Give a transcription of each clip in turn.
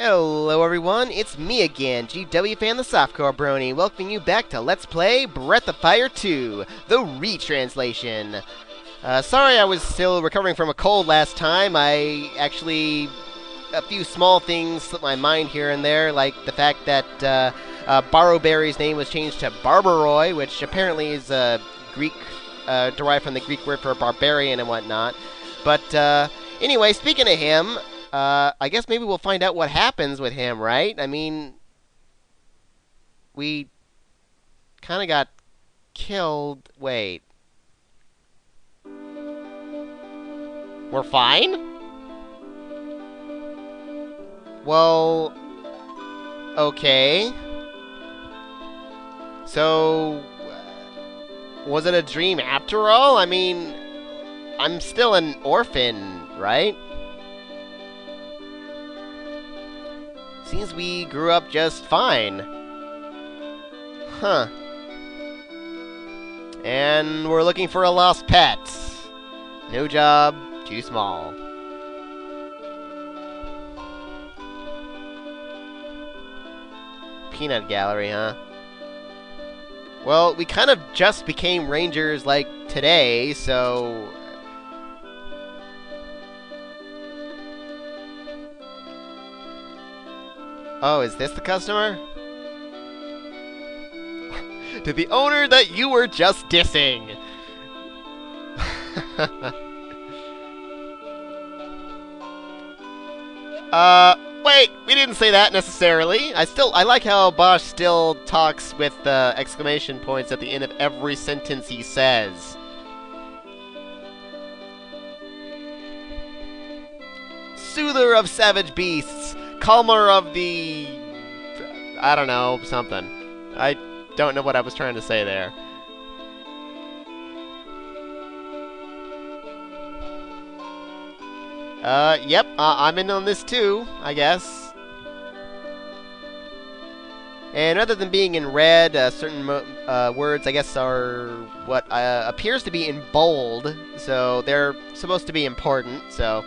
Hello everyone, it's me again, GW Fan the Softcore Brony, welcoming you back to Let's Play Breath of Fire 2, the Retranslation. Sorry I was still recovering from a cold last time. A few small things slipped my mind here and there, like the fact that Barrowberry's name was changed to Barbaroi, which apparently is Greek, derived from the Greek word for barbarian and whatnot. But anyway, speaking of him, I guess maybe we'll find out what happens with him, right? I mean, we kind of got killed. Wait. We're fine? Well, okay. So, was it a dream after all? I mean, I'm still an orphan, right? Seems we grew up just fine. Huh. And we're looking for a lost pet. No job, too small. Peanut gallery, huh? Well, we kind of just became rangers, like, today, so... Oh, is this the customer? To the owner that you were just dissing! Wait, we didn't say that necessarily. I like how Bosch still talks with exclamation points at the end of every sentence he says. Soother of savage beasts. Calmer of the... I don't know, something. I don't know what I was trying to say there. Yep, I'm in on this too, I guess. And rather than being in red, certain words, I guess, are what appears to be in bold. So they're supposed to be important, so...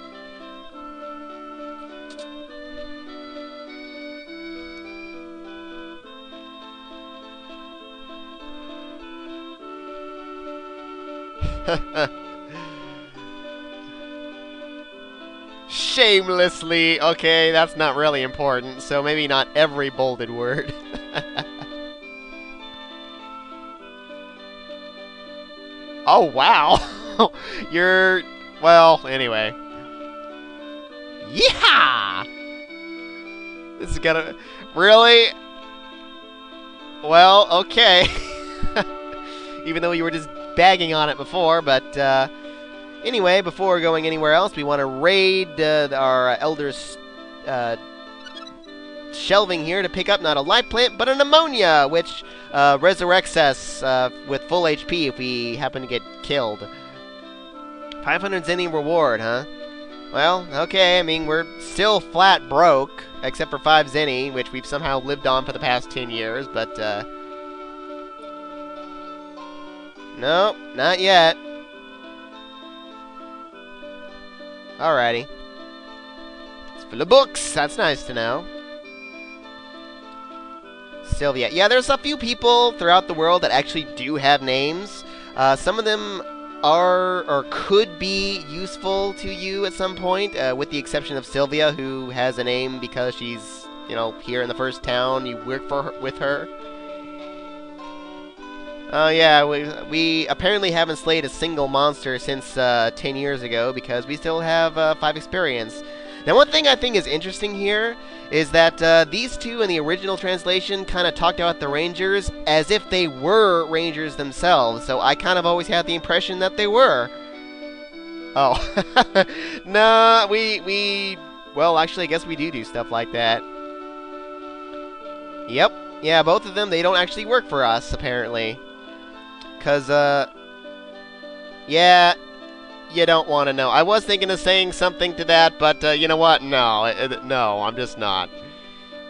Shamelessly. Okay, that's not really important, so maybe not every bolded word. Oh, wow. You're... Well, anyway. Yeah! This is gonna... Really? Well, okay. Even though you were just bagging on it before, but anyway, before going anywhere else, we want to raid our elders' shelving here to pick up not a life plant, but an ammonia, which resurrects us with full HP if we happen to get killed. 500 zenny reward, huh? Well, okay, I mean, we're still flat broke, except for 5 zenny, which we've somehow lived on for the past 10 years, but nope, not yet. Alrighty. It's full of books. That's nice to know. Sylvia. Yeah, there's a few people throughout the world that actually do have names. Some of them are or could be useful to you at some point, with the exception of Sylvia, who has a name because she's, you know, here in the first town. You work with her. Oh yeah, we apparently haven't slayed a single monster since 10 years ago because we still have 5 experience. Now one thing I think is interesting here is that these two in the original translation kind of talked about the Rangers as if they were Rangers themselves, so I kind of always had the impression that they were. Oh. Nah, well, actually I guess we do stuff like that. Yep. Yeah, both of them, they don't actually work for us, apparently. Because, yeah, you don't want to know. I was thinking of saying something to that, but, you know what? No, no, I'm just not.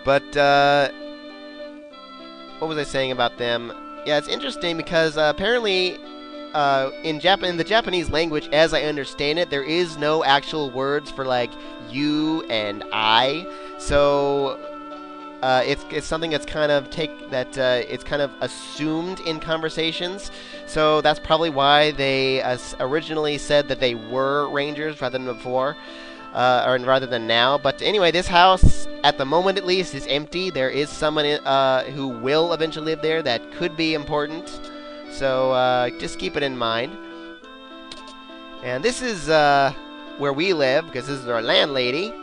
But, what was I saying about them? Yeah, it's interesting because, apparently, in the Japanese language, as I understand it, there is no actual words for, like, you and I. So it's something that's kind of it's kind of assumed in conversations. So that's probably why they originally said that they were Rangers rather than before, or rather than now. But anyway, this house, at the moment at least, is empty. There is someone who will eventually live there that could be important. So just keep it in mind. And this is where we live, because this is our landlady.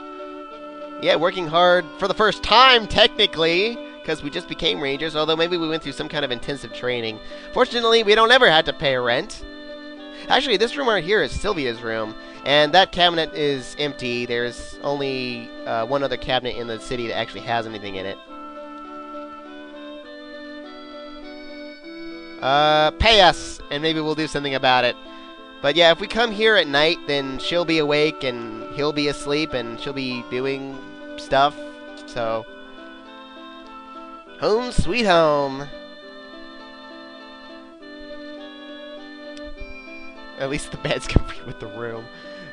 Yeah, working hard for the first time, technically, because we just became Rangers, although maybe we went through some kind of intensive training. Fortunately, we don't ever have to pay rent. Actually, this room right here is Sylvia's room, and that cabinet is empty. There's only one other cabinet in the city that actually has anything in it. Pay us, and maybe we'll do something about it. But yeah, if we come here at night, then she'll be awake, and he'll be asleep, and she'll be doing stuff. So, home sweet home. At least the bed's complete with the room.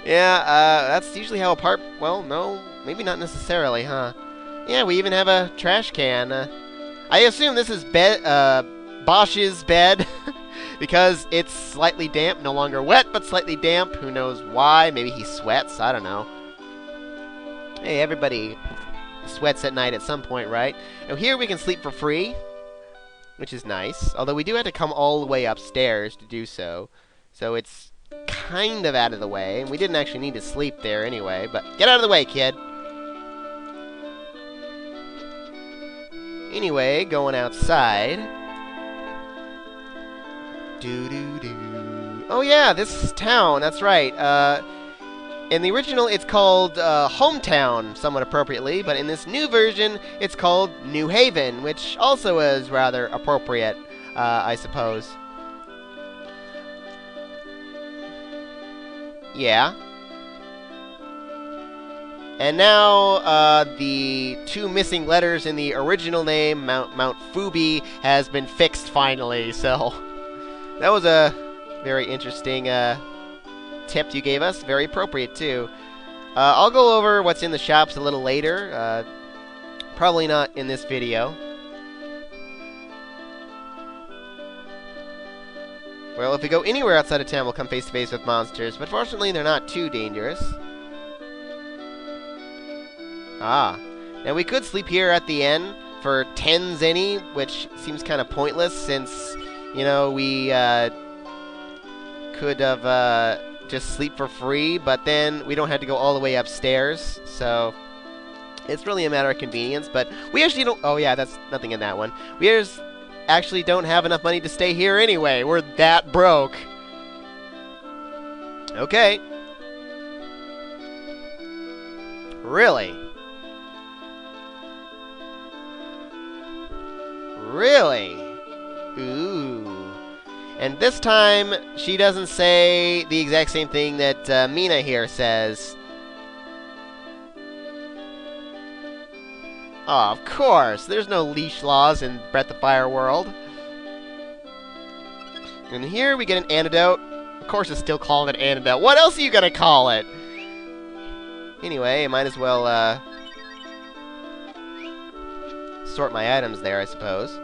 Yeah, that's usually how well, no, maybe not necessarily, huh? Yeah, we even have a trash can. I assume this is Bosch's bed. Because it's slightly damp, no longer wet, but slightly damp. Who knows why? Maybe he sweats, I don't know. Hey, everybody sweats at night at some point, right? Now here we can sleep for free, which is nice. Although we do have to come all the way upstairs to do so. So it's kind of out of the way. And we didn't actually need to sleep there anyway, but get out of the way, kid. Anyway, going outside. Oh yeah, this town, that's right. In the original, it's called Hometown, somewhat appropriately, but in this new version, it's called New Haven, which also is rather appropriate, I suppose. Yeah. And now, the two missing letters in the original name, Mount Fubi, has been fixed finally, so... That was a very interesting tip you gave us. Very appropriate, too. I'll go over what's in the shops a little later. Probably not in this video. Well, if we go anywhere outside of town, we'll come face to face with monsters. But fortunately, they're not too dangerous. Ah. Now, we could sleep here at the inn for 10 zenny, which seems kind of pointless since... You know, we could have just sleep for free, but then we don't have to go all the way upstairs, so it's really a matter of convenience, but we actually don't... Oh, yeah, that's nothing in that one. We just actually don't have enough money to stay here anyway. We're that broke. Okay. Really? Really? Ooh. And this time, she doesn't say the exact same thing that Mina here says. Oh, of course. There's no leash laws in Breath of Fire world. And here we get an antidote. Of course it's still called an antidote. What else are you gonna call it? Anyway, I might as well sort my items there, I suppose.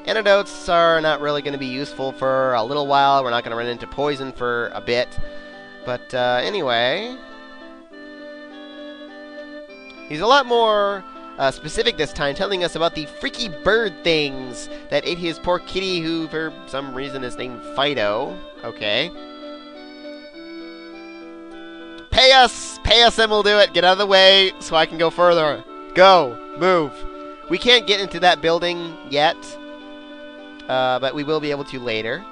Antidotes are not really going to be useful for a little while. We're not going to run into poison for a bit. But anyway... He's a lot more specific this time, telling us about the freaky bird things that ate his poor kitty who, for some reason, is named Fido. Okay. Pay us! Pay us and we'll do it! Get out of the way so I can go further. Go! Move! We can't get into that building yet. But we will be able to later.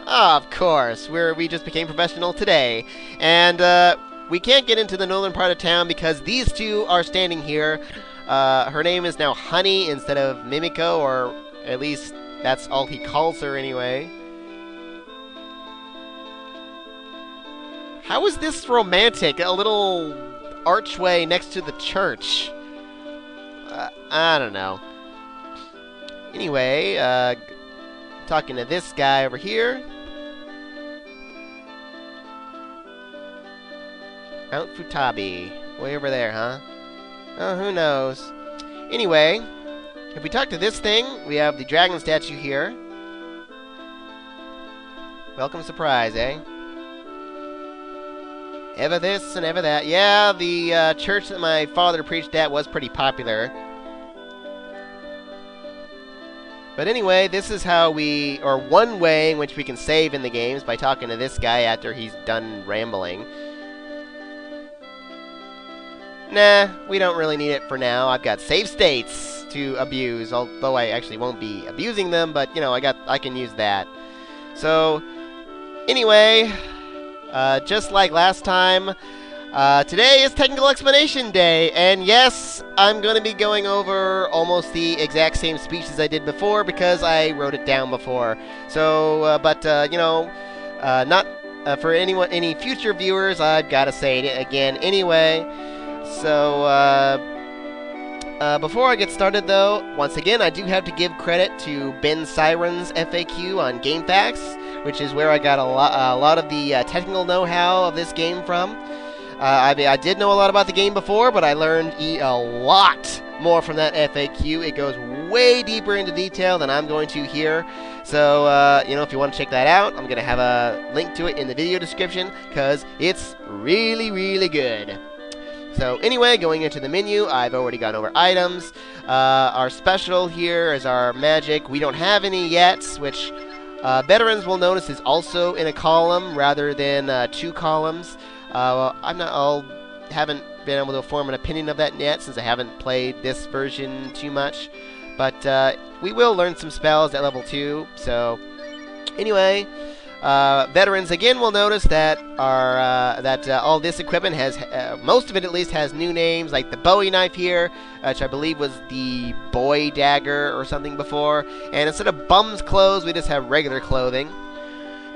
Oh, of course. We just became professional today. And we can't get into the northern part of town because these two are standing here. Her name is now Honey instead of Mimiko, or at least that's all he calls her anyway. How is this romantic? A little archway next to the church. I don't know. Anyway, talking to this guy over here. Mount Futabi. Way over there, huh? Oh, who knows? Anyway, if we talk to this thing, we have the dragon statue here. Welcome surprise, eh? Ever this and ever that. Yeah, the church that my father preached at was pretty popular. But anyway, this is how or one way in which we can save in the games by talking to this guy after he's done rambling. Nah, we don't really need it for now. I've got save states to abuse, although I actually won't be abusing them, but, you know, I can use that. So, anyway, just like last time, today is Technical Explanation Day, and yes, I'm going to be going over almost the exact same speech as I did before because I wrote it down before. So, you know, not for any future viewers, I've got to say it again anyway. So, before I get started, though, once again, I do have to give credit to Ben Siren's FAQ on GameFAQs, which is where I got a lot of the technical know-how of this game from. I did know a lot about the game before, but I learned a lot more from that FAQ. It goes way deeper into detail than I'm going to here. So, you know, if you want to check that out, I'm going to have a link to it in the video description, because it's really, really good. So anyway, going into the menu, I've already gone over items. Our special here is our magic. We don't have any yet, which veterans will notice is also in a column rather than 2 columns. Haven't been able to form an opinion of that yet since I haven't played this version too much. But we will learn some spells at level 2. So anyway, veterans again will notice that all this equipment has, most of it at least, has new names, like the Bowie knife here, which I believe was the boy dagger or something before. And instead of bum's clothes, we just have regular clothing.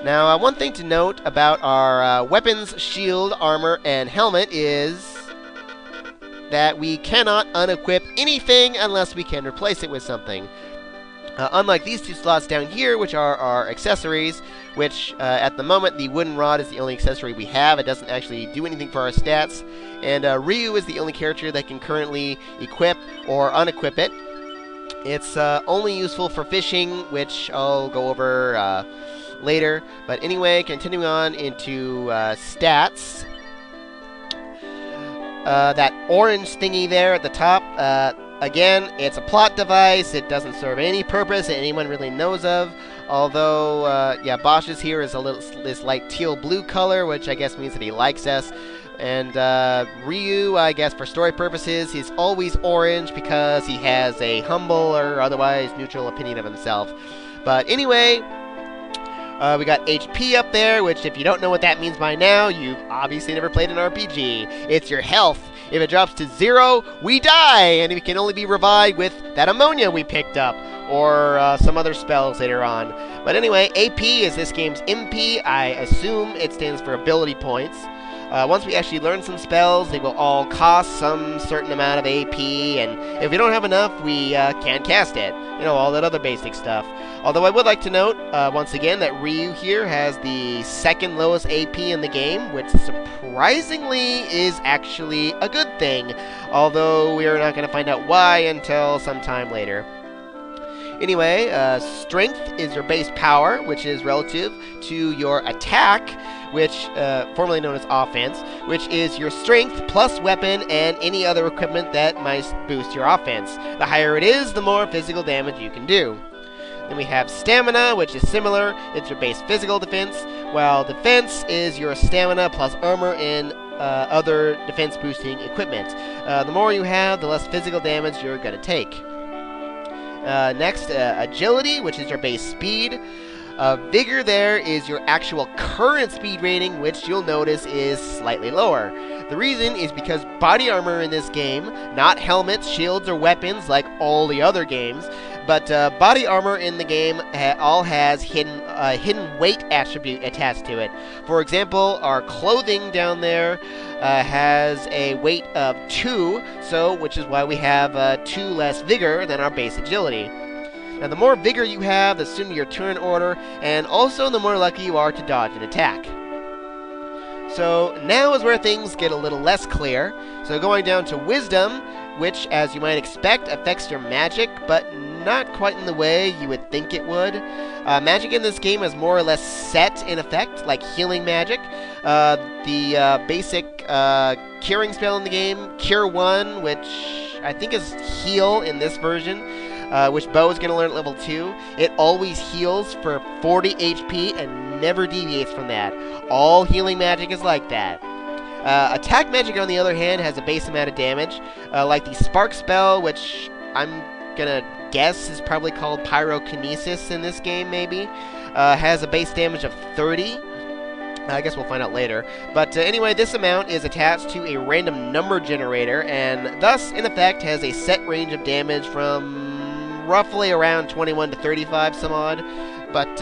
Now, one thing to note about our weapons, shield, armor, and helmet is that we cannot unequip anything unless we can replace it with something. Unlike these 2 slots down here, which are our accessories, which at the moment the wooden rod is the only accessory we have. It doesn't actually do anything for our stats. And Ryu is the only character that can currently equip or unequip it. It's only useful for fishing, which I'll go over later. But anyway, continuing on into stats. That orange thingy there at the top, again, it's a plot device. It doesn't serve any purpose that anyone really knows of. Although, yeah, Bosch's here is this light teal blue color, which I guess means that he likes us. And Ryu, I guess for story purposes, he's always orange because he has a humble or otherwise neutral opinion of himself. But anyway, we got HP up there, which if you don't know what that means by now, you've obviously never played an RPG. It's your health. If it drops to 0, we die, and we can only be revived with that ammonia we picked up, or some other spells later on. But anyway, AP is this game's MP. I assume it stands for ability points. Once we actually learn some spells, they will all cost some certain amount of AP, and if we don't have enough, we can't cast it. You know, all that other basic stuff. Although I would like to note, once again, that Ryu here has the 2nd lowest AP in the game, which surprisingly is actually a good thing. Although we are not going to find out why until sometime later. Anyway, strength is your base power, which is relative to your attack, which formerly known as offense, which is your strength plus weapon and any other equipment that might boost your offense. The higher it is, the more physical damage you can do. Then we have stamina, which is similar. It's your base physical defense, while defense is your stamina plus armor and other defense boosting equipment. The more you have, the less physical damage you're going to take. Next, agility, which is your base speed. Vigor there is your actual current speed rating, which you'll notice is slightly lower. The reason is because body armor in this game, not helmets, shields, or weapons like all the other games, but body armor in the game all has hidden weight attribute attached to it. For example, our clothing down there has a weight of 2, which is why we have 2 less vigor than our base agility. Now, the more vigor you have, the sooner your turn order, and also the more likely you are to dodge an attack. So now is where things get a little less clear. So going down to Wisdom, which, as you might expect, affects your magic, but not quite in the way you would think it would. Magic in this game is more or less set in effect, like healing magic. The basic curing spell in the game, Cure 1, which I think is heal in this version, which Bo is going to learn at level 2. It always heals for 40 HP and never deviates from that. All healing magic is like that. Attack magic, on the other hand, has a base amount of damage, like the Spark spell, which I'm gonna guess is probably called Pyrokinesis in this game, maybe. Has a base damage of 30. I guess we'll find out later. But anyway, this amount is attached to a random number generator, and thus, in effect, has a set range of damage from roughly around 21 to 35 some odd. But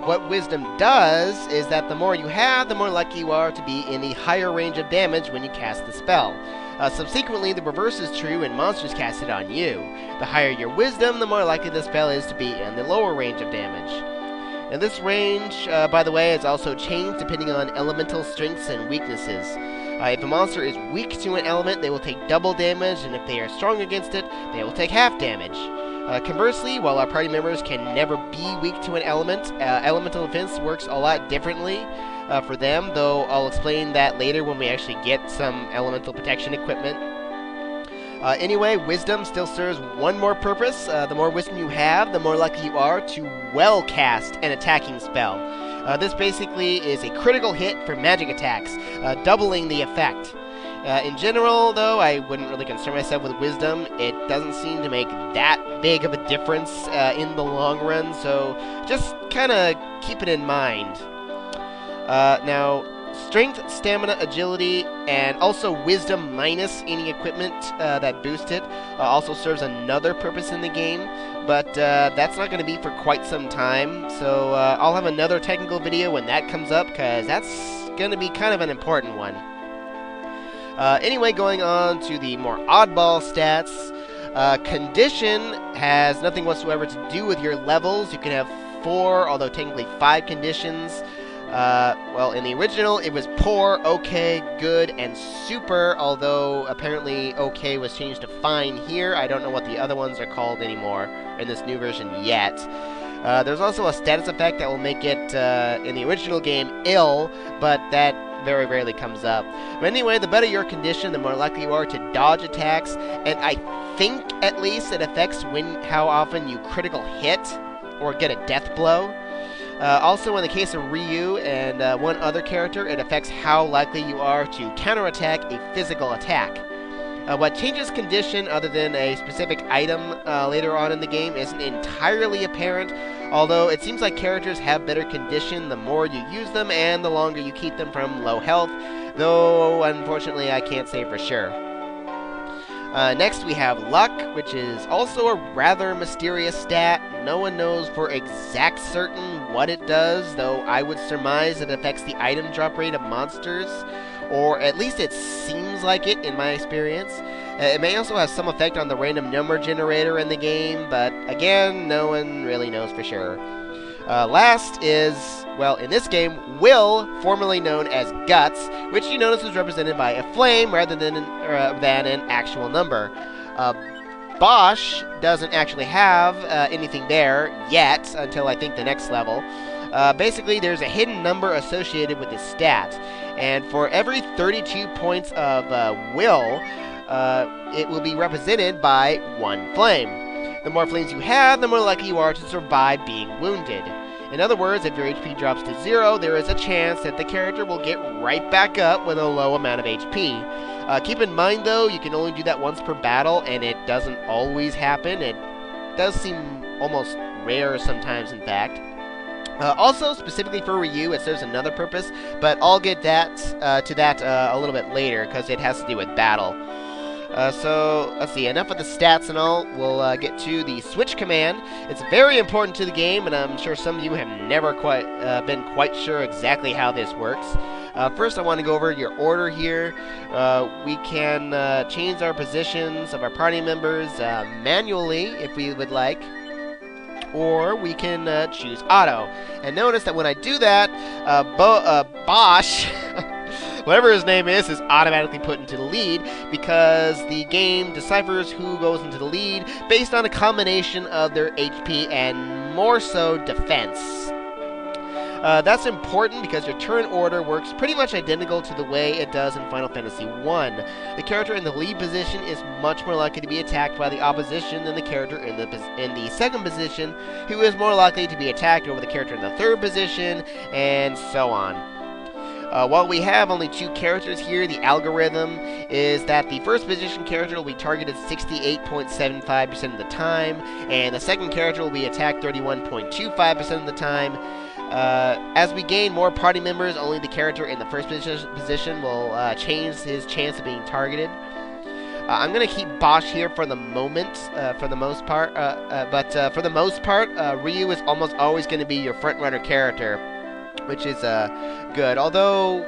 what Wisdom does is that the more you have, the more likely you are to be in the higher range of damage when you cast the spell. Subsequently, the reverse is true when monsters cast it on you. The higher your Wisdom, the more likely the spell is to be in the lower range of damage. And this range, by the way, is also changed depending on elemental strengths and weaknesses. If a monster is weak to an element, they will take double damage, and if they are strong against it, they will take half damage. Conversely, while our party members can never be weak to an element, elemental defense works a lot differently for them, though I'll explain that later when we actually get some elemental protection equipment. Anyway, Wisdom still serves one more purpose. The more Wisdom you have, the more likely you are to well cast an attacking spell. This basically is a critical hit for magic attacks, doubling the effect. In general, though, I wouldn't really concern myself with Wisdom. It doesn't seem to make that big of a difference in the long run, so just kind of keep it in mind. Now, Strength, Stamina, Agility, and also Wisdom minus any equipment that boost it also serves another purpose in the game, but that's not going to be for quite some time, so I'll have another technical video when that comes up, because that's going to be kind of an important one. Anyway, going on to the more oddball stats, Condition has nothing whatsoever to do with your levels. You can have 4, although technically 5 conditions. Well, in the original, it was poor, okay, good, and super, although apparently okay was changed to fine here. I don't know what the other ones are called anymore in this new version yet. There's also a status effect that will make it, in the original game, ill, but that very rarely comes up. But anyway, the better your condition, the more likely you are to dodge attacks, and I think, at least, it affects how often you critical hit or get a death blow. Also, in the case of Ryu and one other character, it affects how likely you are to counterattack a physical attack. What changes condition other than a specific item later on in the game isn't entirely apparent, although it seems like characters have better condition the more you use them and the longer you keep them from low health, though unfortunately I can't say for sure. Next we have Luck, which is also a rather mysterious stat. No one knows for exact certain what it does, though I would surmise it affects the item drop rate of monsters, or at least it seems like it in my experience. It may also have some effect on the random number generator in the game, but again, no one really knows for sure. Last is, well, in this game, Will, formerly known as Guts, which you notice is represented by a flame rather than an actual number. Bosch doesn't actually have anything there yet, until I think the next level. Basically, there's a hidden number associated with this stat, and for every 32 points of will, it will be represented by 1 flame. The more flames you have, the more likely you are to survive being wounded. In other words, if your HP drops to 0, there is a chance that the character will get right back up with a low amount of HP. Keep in mind, though, you can only do that once per battle, and it doesn't always happen. It does seem almost rare sometimes, in fact. Also, specifically for Ryu, it serves another purpose, but I'll get to that a little bit later, because it has to do with battle. So, let's see, enough of the stats and all. We'll get to the switch command. It's very important to the game, and I'm sure some of you have never been quite sure exactly how this works. First, I want to go over your order here. We can change our positions of our party members manually, if we would like. or we can choose auto. And notice that when I do that, Bosch, whatever his name is automatically put into the lead because the game deciphers who goes into the lead based on a combination of their HP and more so defense. That's important because your turn order works pretty much identical to the way it does in Final Fantasy I. The character in the lead position is much more likely to be attacked by the opposition than the character in the second position, who is more likely to be attacked over the character in the third position, and so on. While we have only 2 characters here, the algorithm is that the first position character will be targeted 68.75% of the time, and the second character will be attacked 31.25% of the time. As we gain more party members, only the character in the first position will change his chance of being targeted. I'm going to keep Bosch here for the moment, for the most part, but for the most part, Ryu is almost always going to be your front-runner character, which is good. Although,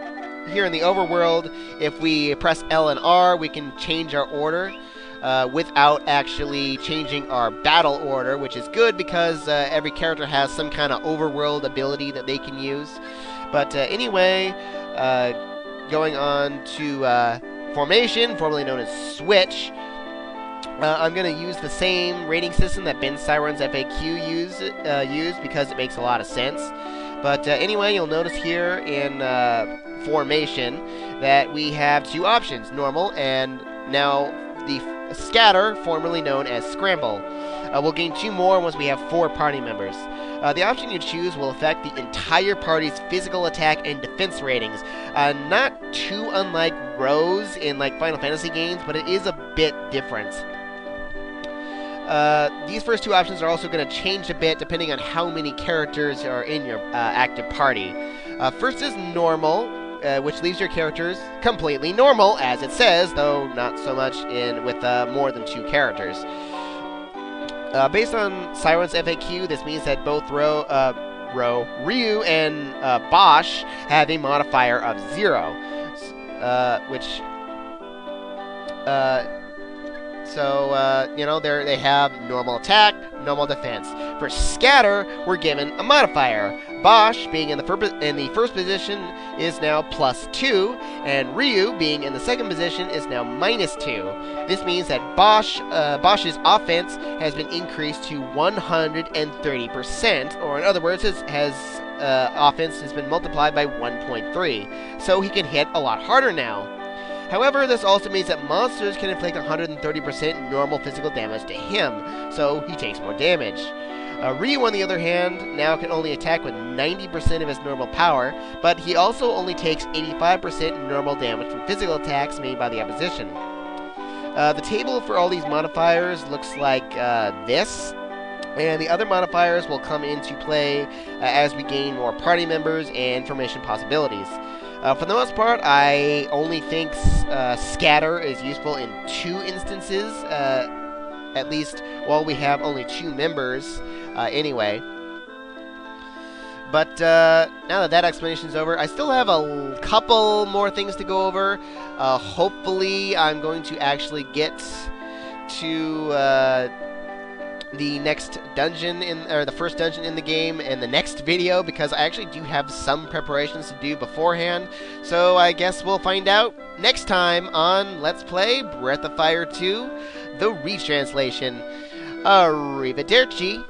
here in the overworld, if we press L and R, we can change our order without actually changing our battle order, which is good because every character has some kind of overworld ability that they can use. But anyway, going on to formation, formerly known as switch. I'm going to use the same rating system that Ben Siren's FAQ used because it makes a lot of sense. But anyway, you'll notice here in formation that we have 2 options, normal and now the scatter, formerly known as scramble. We'll gain 2 more once we have 4 party members. The option you choose will affect the entire party's physical attack and defense ratings. Not too unlike rows in like Final Fantasy games, but it is a bit different. These first 2 options are also going to change a bit depending on how many characters are in your active party. First is normal, which leaves your characters completely normal, as it says, though not so much with more than 2 characters. Based on Siren's FAQ, this means that both Ryu and Bosch have a modifier of 0, which they have normal attack, normal defense. For scatter, we're given a modifier. Bosch, being in the first position, is now +2, and Ryu, being in the second position, is now -2. This means that Bosch's offense has been increased to 130%, or in other words, his offense has been multiplied by 1.3, so he can hit a lot harder now. However, this also means that monsters can inflict 130% normal physical damage to him, so he takes more damage. Ryu, on the other hand, now can only attack with 90% of his normal power, but he also only takes 85% normal damage from physical attacks made by the opposition. The table for all these modifiers looks like this, and the other modifiers will come into play as we gain more party members and formation possibilities. For the most part, I only think scatter is useful in 2 instances, at least while we have only 2 members anyway. But now that explanation is over, I still have a couple more things to go over. Hopefully, I'm going to actually get to the next dungeon the first dungeon in the game in the next video, because I actually do have some preparations to do beforehand. So I guess we'll find out next time on Let's Play Breath of Fire 2, the Retranslation. Arrivederci.